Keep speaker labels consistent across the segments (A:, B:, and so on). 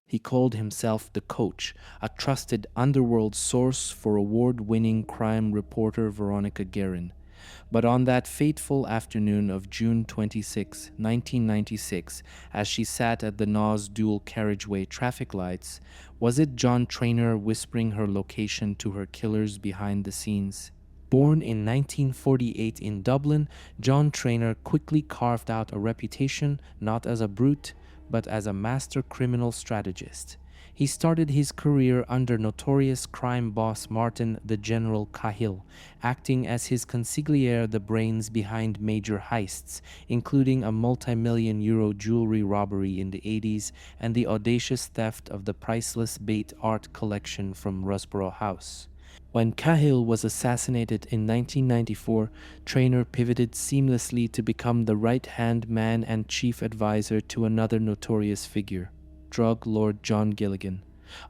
A: He called himself the Coach, a trusted underworld source for award-winning crime reporter Veronica Guerin. But on that fateful afternoon of June 26, 1996, as she sat at the NOS dual carriageway traffic lights, was it John Traynor whispering her location to her killers behind the scenes? Born in 1948 in Dublin, John Traynor quickly carved out a reputation not as a brute, but as a master criminal strategist. He started his career under notorious crime boss Martin the General Cahill, acting as his consigliere, the brains behind major heists, including a multi-million-euro jewelry robbery in the 80s and the audacious theft of the priceless Bate art collection from Rusborough House. When Cahill was assassinated in 1994, Traynor pivoted seamlessly to become the right-hand man and chief advisor to another notorious figure, drug lord John Gilligan.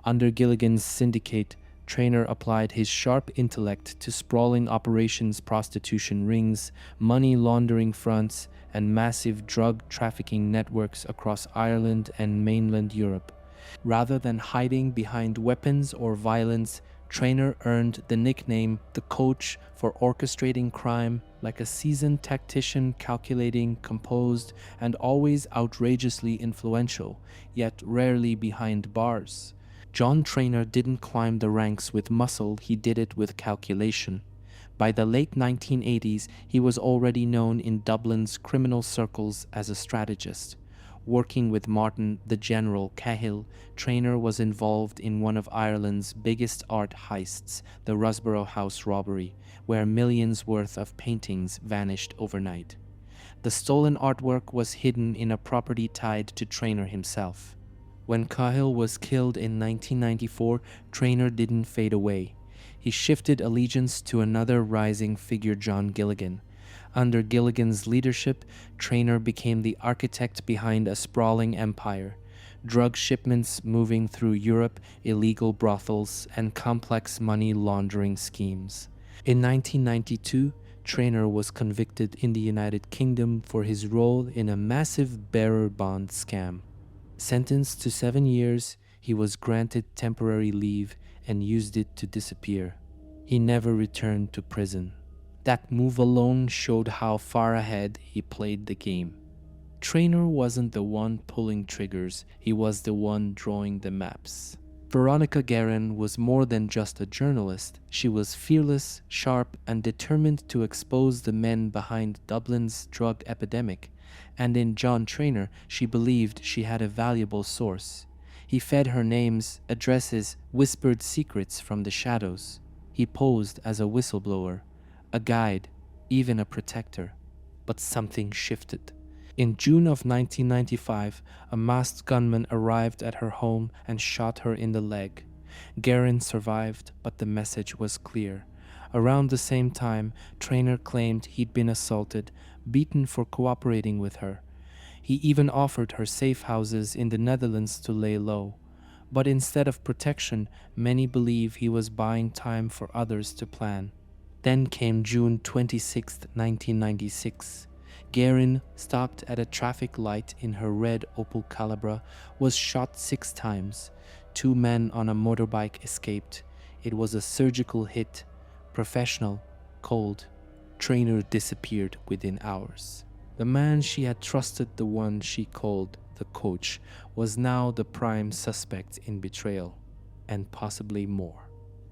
A: Under Gilligan's syndicate, Traynor applied his sharp intellect to sprawling operations, prostitution rings, money laundering fronts, and massive drug trafficking networks across Ireland and mainland Europe. Rather than hiding behind weapons or violence, Traynor earned the nickname the Coach for orchestrating crime like a seasoned tactician, calculating, composed, and always outrageously influential, yet rarely behind bars. John Traynor didn't climb the ranks with muscle, he did it with calculation. By the late 1980s, he was already known in Dublin's criminal circles as a strategist. Working with Martin the General Cahill, Traynor was involved in one of Ireland's biggest art heists, the Rusborough House robbery, where millions worth of paintings vanished overnight. The stolen artwork was hidden in a property tied to Traynor himself. When Cahill was killed in 1994, Traynor didn't fade away. He shifted allegiance to another rising figure, John Gilligan. Under Gilligan's leadership, Traynor became the architect behind a sprawling empire. Drug shipments moving through Europe, illegal brothels, and complex money laundering schemes. In 1992, Traynor was convicted in the United Kingdom for his role in a massive bearer bond scam. Sentenced to 7 years, he was granted temporary leave and used it to disappear. He never returned to prison. That move alone showed how far ahead he played the game. Traynor wasn't the one pulling triggers, he was the one drawing the maps. Veronica Guerin was more than just a journalist. She was fearless, sharp, and determined to expose the men behind Dublin's drug epidemic. And in John Traynor, she believed she had a valuable source. He fed her names, addresses, whispered secrets from the shadows. He posed as a whistleblower, a guide, even a protector. But something shifted. In June of 1995, a masked gunman arrived at her home and shot her in the leg. Guerin survived, but the message was clear. Around the same time, Traynor claimed he'd been assaulted, beaten for cooperating with her. He even offered her safe houses in the Netherlands to lay low. But instead of protection, many believe he was buying time for others to plan. Then came June 26, 1996. Guerin, stopped at a traffic light in her red Opel Calibra, was shot 6 times. 2 men on a motorbike escaped. It was a surgical hit. Professional, cold. Traynor disappeared within hours. The man she had trusted, the one she called the Coach, was now the prime suspect in betrayal, and possibly more.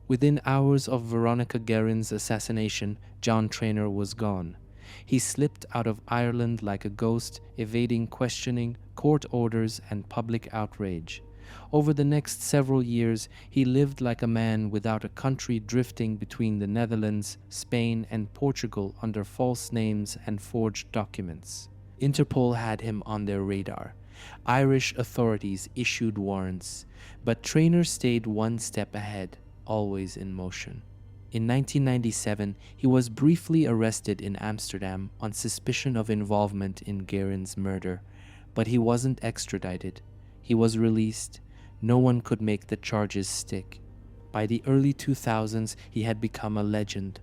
A: Within hours of Veronica Guerin's assassination, John Traynor was gone. He slipped out of Ireland like a ghost, evading questioning, court orders, and public outrage. Over the next several years, he lived like a man without a country, drifting between the Netherlands, Spain, and Portugal under false names and forged documents. Interpol had him on their radar. Irish authorities issued warrants, but Traynor stayed one step ahead, always in motion. In 1997, he was briefly arrested in Amsterdam on suspicion of involvement in Guerin's murder, but he wasn't extradited. He was released. No one could make the charges stick. By the early 2000s, he had become a legend.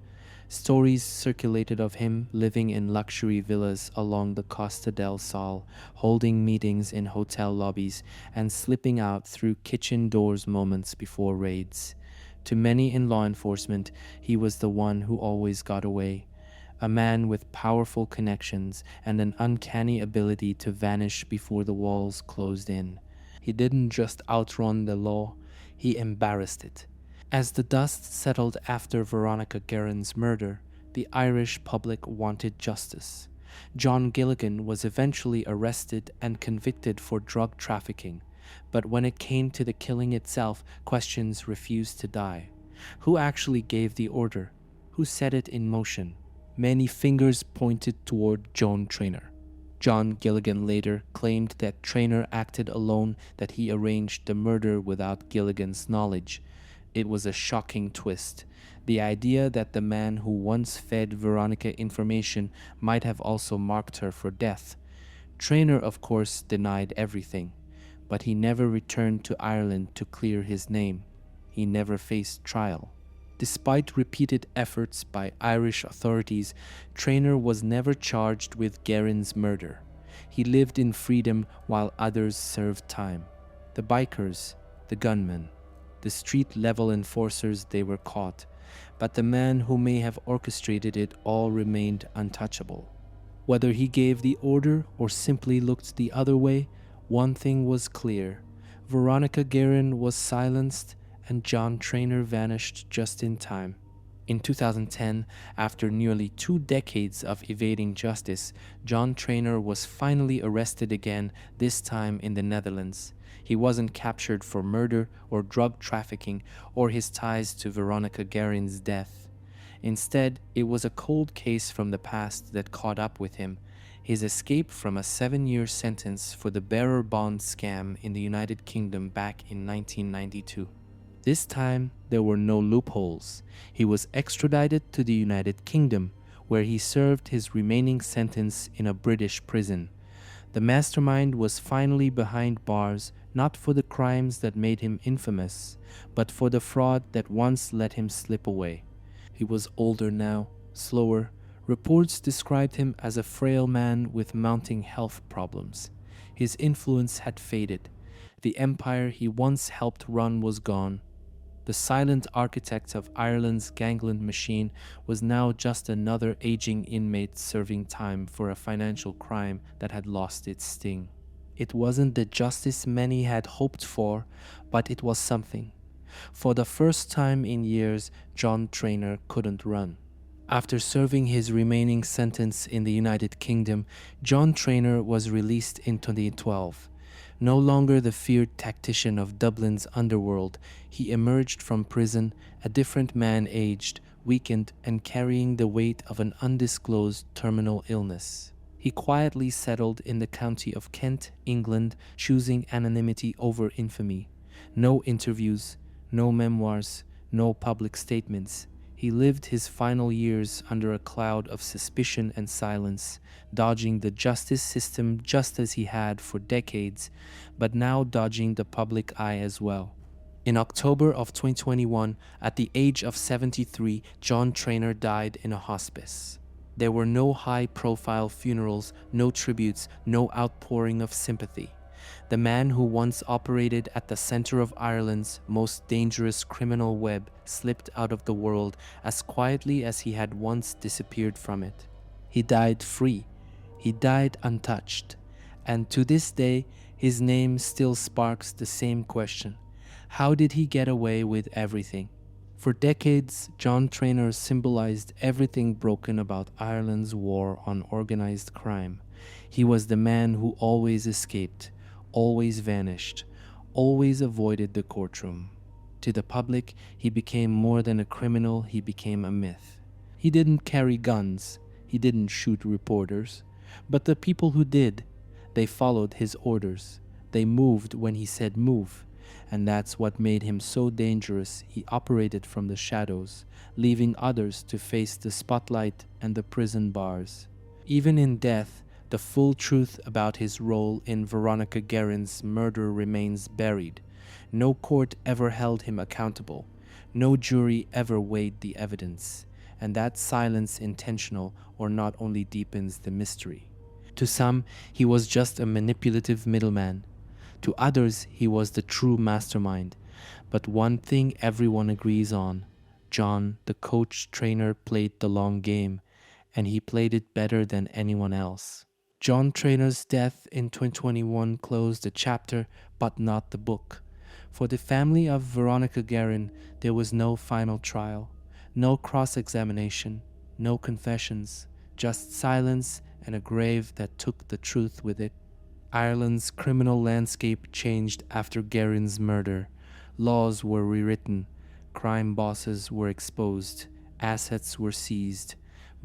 A: Stories circulated of him living in luxury villas along the Costa del Sol, holding meetings in hotel lobbies, and slipping out through kitchen doors moments before raids. To many in law enforcement, he was the one who always got away, a man with powerful connections and an uncanny ability to vanish before the walls closed in. He didn't just outrun the law, he embarrassed it. As the dust settled after Veronica Guerin's murder, the Irish public wanted justice. John Gilligan was eventually arrested and convicted for drug trafficking, but when it came to the killing itself, questions refused to die. Who actually gave the order? Who set it in motion? Many fingers pointed toward Joan Traynor. John Gilligan later claimed that Traynor acted alone, that he arranged the murder without Gilligan's knowledge. It was a shocking twist. The idea that the man who once fed Veronica information might have also marked her for death. Traynor, of course, denied everything, but he never returned to Ireland to clear his name. He never faced trial. Despite repeated efforts by Irish authorities, Traynor was never charged with Guerin's murder. He lived in freedom while others served time. The bikers, the gunmen, the street-level enforcers, they were caught, but the man who may have orchestrated it all remained untouchable. Whether he gave the order or simply looked the other way, one thing was clear. Veronica Guerin was silenced and John Traynor vanished just in time. In 2010, after nearly 2 decades of evading justice, John Traynor was finally arrested again, this time in the Netherlands. He wasn't captured for murder or drug trafficking or his ties to Veronica Guerin's death. Instead, it was a cold case from the past that caught up with him, his escape from a 7-year sentence for the bearer bond scam in the United Kingdom back in 1992. This time, there were no loopholes. He was extradited to the United Kingdom, where he served his remaining sentence in a British prison. The mastermind was finally behind bars, not for the crimes that made him infamous, but for the fraud that once let him slip away. He was older now, slower. Reports described him as a frail man with mounting health problems. His influence had faded. The empire he once helped run was gone. The silent architect of Ireland's gangland machine was now just another aging inmate serving time for a financial crime that had lost its sting. It wasn't the justice many had hoped for, but it was something. For the first time in years, John Traynor couldn't run. After serving his remaining sentence in the United Kingdom, John Traynor was released in 2012. No longer the feared tactician of Dublin's underworld, he emerged from prison a different man, aged, weakened, and carrying the weight of an undisclosed terminal illness. He quietly settled in the county of Kent, England, choosing anonymity over infamy. No interviews, no memoirs, no public statements. He lived his final years under a cloud of suspicion and silence, dodging the justice system just as he had for decades, but now dodging the public eye as well. In October of 2021, at the age of 73, John Traynor died in a hospice. There were no high-profile funerals, no tributes, no outpouring of sympathy. The man who once operated at the center of Ireland's most dangerous criminal web slipped out of the world as quietly as he had once disappeared from it. He died free. He died untouched. And to this day, his name still sparks the same question. How did he get away with everything? For decades, John Traynor symbolized everything broken about Ireland's war on organized crime. He was the man who always escaped, always vanished, always avoided the courtroom. To the public, he became more than a criminal, he became a myth. He didn't carry guns, he didn't shoot reporters, but the people who did, they followed his orders. They moved when he said move, and that's what made him so dangerous. He operated from the shadows, leaving others to face the spotlight and the prison bars. Even in death, the full truth about his role in Veronica Guerin's murder remains buried. No court ever held him accountable. No jury ever weighed the evidence. and that silence, intentional or not, only deepens the mystery. To some, he was just a manipulative middleman. To others, he was the true mastermind. But one thing everyone agrees on: John, the coach trainer, played the long game, and he played it better than anyone else. John Traynor's death in 2021 closed a chapter, but not the book. For the family of Veronica Guerin, there was no final trial, no cross-examination, no confessions, just silence and a grave that took the truth with it. Ireland's criminal landscape changed after Guerin's murder. Laws were rewritten, crime bosses were exposed, assets were seized.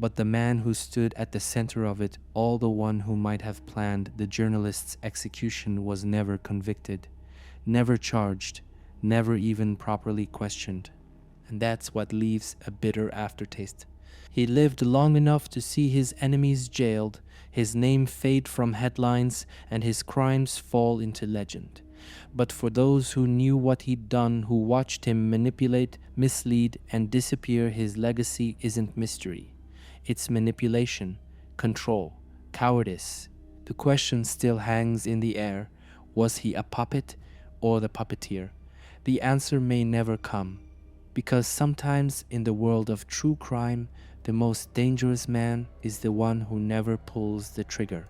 A: But the man who stood at the center of it all, the one who might have planned the journalist's execution, was never convicted, never charged, never even properly questioned. And that's what leaves a bitter aftertaste. He lived long enough to see his enemies jailed, his name fade from headlines, and his crimes fall into legend. But for those who knew what he'd done, who watched him manipulate, mislead, and disappear, his legacy isn't mystery. It's manipulation, control, cowardice. The question still hangs in the air: was he a puppet or the puppeteer? The answer may never come, because sometimes in the world of true crime, the most dangerous man is the one who never pulls the trigger.